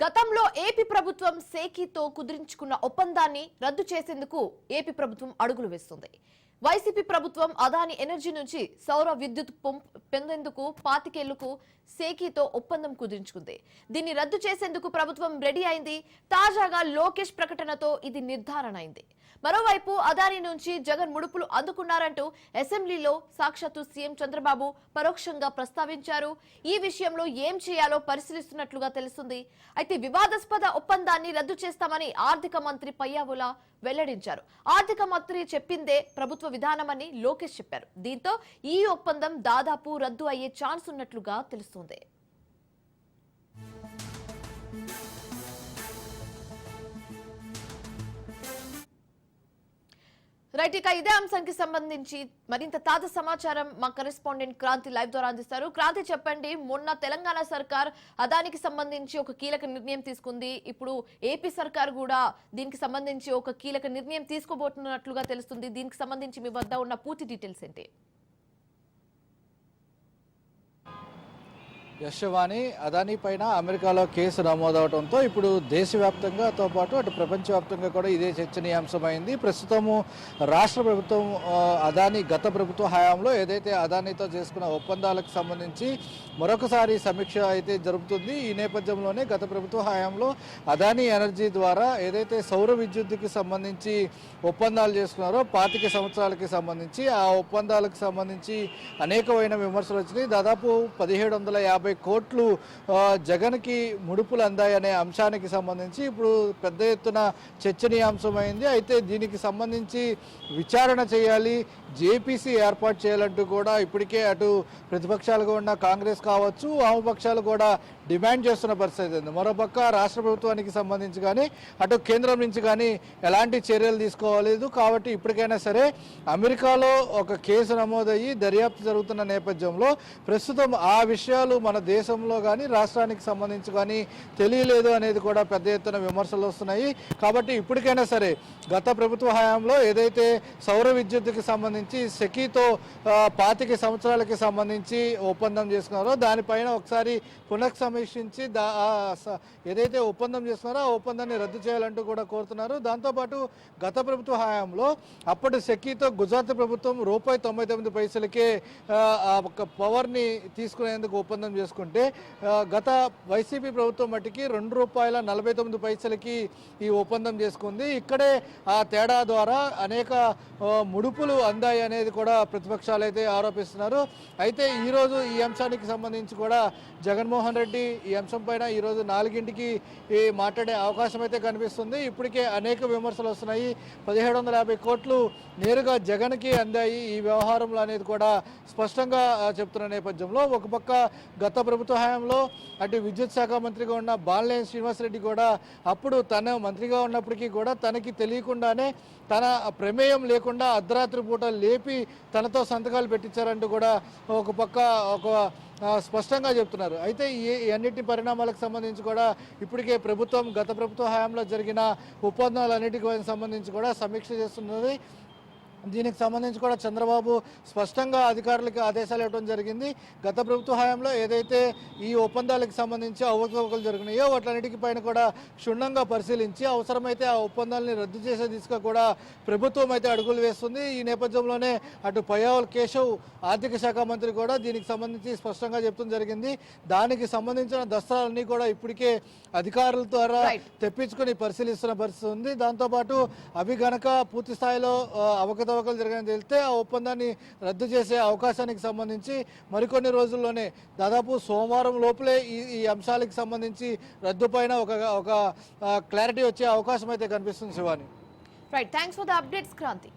గతంలో ఏపీ ప్రభుత్వం సేకీతో కుదిరించుకున్న ఒప్పందాన్ని రద్దు చేసేందుకు ఏపీ ప్రభుత్వం అడుగులు వేస్తుంది. వైసీపీ ప్రభుత్వం అదాని ఎనర్జీ నుంచి సౌర విద్యుత్ పొందేందుకు 25 ఏళ్లకు సేకీతో ఒప్పందం కుదిరించుకుంది. దీన్ని రద్దు చేసేందుకు ప్రభుత్వం రెడీ అయింది. తాజాగా లోకేష్ ప్రకటనతో ఇది నిర్ధారణ అయింది. మరోవైపు అదాని నుంచి జగన్ ముడుపులు అందుకున్నారంటూ అసెంబ్లీలో సాక్షాత్తు సీఎం చంద్రబాబు పరోక్షంగా ప్రస్తావించారు. ఈ విషయంలో ఏం చేయాలో పరిశీలిస్తున్నట్లుగా తెలుస్తుంది. అయితే వివాదాస్పద ఒప్పందాన్ని రద్దు చేస్తామని ఆర్థిక మంత్రి పయ్యావుల వెల్లడించారు. ఆర్థిక మంత్రి చెప్పిందే ప్రభుత్వ విధానమని లోకేష్ చెప్పారు. దీంతో ఈ ఒప్పందం దాదాపు రద్దు అయ్యే ఛాన్స్ ఉన్నట్లుగా తెలుస్తోంది. రైట్, ఇక ఇదే అంశానికి సంబంధించి మరింత తాజా సమాచారం మా కరెస్పాండెంట్ క్రాంతి లైవ్ ద్వారా అందిస్తారు. క్రాంతి, చెప్పండి, మొన్న తెలంగాణ సర్కార్ అదానికి సంబంధించి ఒక కీలక నిర్ణయం తీసుకుంది. ఇప్పుడు ఏపీ సర్కార్ కూడా దీనికి సంబంధించి ఒక కీలక నిర్ణయం తీసుకోబోతున్నట్లుగా తెలుస్తుంది. దీనికి సంబంధించి మీ వద్ద ఉన్న పూర్తి డీటెయిల్స్ ఏంటి? యశవాణి, అదానీ పైన అమెరికాలో కేసు నమోదవడంతో ఇప్పుడు దేశవ్యాప్తంగాతో పాటు అటు ప్రపంచవ్యాప్తంగా కూడా ఇదే చర్చనీయాంశమైంది. ప్రస్తుతము రాష్ట్ర ప్రభుత్వం అదానీ గత ప్రభుత్వ హయాంలో ఏదైతే అదానీతో చేసుకున్న ఒప్పందాలకు సంబంధించి మరొకసారి సమీక్ష అయితే జరుపుతుంది. ఈ నేపథ్యంలోనే గత ప్రభుత్వ హయాంలో అదానీ ఎనర్జీ ద్వారా ఏదైతే సౌర విద్యుత్తుకి సంబంధించి ఒప్పందాలు చేసుకున్నారో 25 సంవత్సరాలకి సంబంధించి ఆ ఒప్పందాలకు సంబంధించి అనేకమైన విమర్శలు వచ్చినాయి. దాదాపు 1750 కోట్లు జగన్కి ముడుపులు అందాయనే అంశానికి సంబంధించి ఇప్పుడు పెద్ద ఎత్తున చర్చనీయాంశమైంది. అయితే దీనికి సంబంధించి విచారణ చేయాలి, జేపీసీ ఏర్పాటు చేయాలంటూ కూడా ఇప్పటికే అటు ప్రతిపక్షాలుగా ఉన్న కాంగ్రెస్ కావచ్చు, వామపక్షాలు కూడా డిమాండ్ చేస్తున్న పరిస్థితి ఉంది. మరోపక్క రాష్ట్ర ప్రభుత్వానికి సంబంధించి కానీ అటు కేంద్రం నుంచి కానీ ఎలాంటి చర్యలు తీసుకోలేదు. కాబట్టి ఇప్పటికైనా సరే అమెరికాలో ఒక కేసు నమోదయ్యి దర్యాప్తు జరుగుతున్న నేపథ్యంలో ప్రస్తుతం ఆ విషయాలు మన దేశంలో కానీ రాష్ట్రానికి సంబంధించి కానీ తెలియలేదు అనేది కూడా పెద్ద ఎత్తున విమర్శలు వస్తున్నాయి. కాబట్టి ఇప్పటికైనా సరే గత ప్రభుత్వ హయాంలో ఏదైతే సౌర విద్యుత్తుకి సంబంధించి సెకీతో 25 సంవత్సరాలకి సంబంధించి ఒప్పందం చేసుకున్నారో దానిపైన ఒకసారి పునఃసమీక్షించి ఏదైతే ఒప్పందం చేస్తున్నారో ఆ ఒప్పందాన్ని రద్దు చేయాలంటూ కూడా కోరుతున్నారు. దాంతోపాటు గత ప్రభుత్వ హయాంలో అప్పటి సెకీతో గుజరాత్ ప్రభుత్వం ₹99 పవర్ని తీసుకునేందుకు ఒప్పందం చేసుకుంటే గత వైసీపీ ప్రభుత్వం మట్టికి ₹2.49 ఈ ఒప్పందం చేసుకుంది. ఇక్కడే ఆ తేడా ద్వారా అనేక ముడుపులు అందాయి అనేది కూడా ప్రతిపక్షాలు అయితే ఆరోపిస్తున్నారు. అయితే ఈరోజు ఈ అంశానికి సంబంధించి కూడా జగన్మోహన్ రెడ్డి ఈ అంశం పైన ఈరోజు 4ంటికి మాట్లాడే అవకాశం అయితే కనిపిస్తుంది. ఇప్పటికే అనేక విమర్శలు వస్తున్నాయి. 1750 కోట్లు నేరుగా జగన్కి అందాయి ఈ వ్యవహారంలో అనేది కూడా స్పష్టంగా చెప్తున్న నేపథ్యంలో ఒక పక్క గత ప్రభుత్వ హయాంలో అటు విద్యుత్ శాఖ మంత్రిగా ఉన్న బాలినేని శ్రీనివాసరెడ్డి కూడా అప్పుడు తన మంత్రిగా ఉన్నప్పటికీ కూడా తనకి తెలియకుండానే తన ప్రమేయం లేకుండా అర్ధరాత్రి పూట లేపి తనతో సంతకాలు పెట్టించారంటూ కూడా ఒక పక్క స్పష్టంగా చెప్తున్నారు. అయితే ఈ అన్నిటి పరిణామాలకు సంబంధించి కూడా ఇప్పటికే ప్రభుత్వం గత ప్రభుత్వ హయాంలో జరిగిన ఒప్పందాలన్నిటికి సంబంధించి కూడా సమీక్ష చేస్తున్నది. దీనికి సంబంధించి కూడా చంద్రబాబు స్పష్టంగా అధికారులకు ఆదేశాలు ఇవ్వడం జరిగింది. గత ప్రభుత్వ హయాంలో ఏదైతే ఈ ఒప్పందాలకు సంబంధించి అవకతవకలు జరిగినాయో వాటన్నిటికి పైన కూడా క్షుణ్ణంగా పరిశీలించి అవసరమైతే ఆ ఒప్పందాలని రద్దు చేసే దిశగా కూడా ప్రభుత్వం అయితే అడుగులు వేస్తుంది. ఈ నేపథ్యంలోనే అటు పయ్యావుల కేశవ్ ఆర్థిక శాఖ మంత్రి కూడా దీనికి సంబంధించి స్పష్టంగా చెప్తూ జరిగింది. దానికి సంబంధించిన దస్త్రాలన్నీ కూడా ఇప్పటికే అధికారుల ద్వారా తెప్పించుకొని పరిశీలిస్తున్న పరిస్థితి ఉంది. దాంతోపాటు అవి గనక పూర్తి స్థాయిలో అవకతవకలు జరగని తెలిస్తే ఆ ఒప్పందాన్ని రద్దు చేసే అవకాశానికి సంబంధించి మరికొన్ని రోజుల్లోనే దాదాపు సోమవారం లోపలే ఈ అంశాలకు సంబంధించి రద్దు పైన ఒక క్లారిటీ వచ్చే అవకాశం అయితే కనిపిస్తుంది. Shivani, right, thanks for the updates Kranti.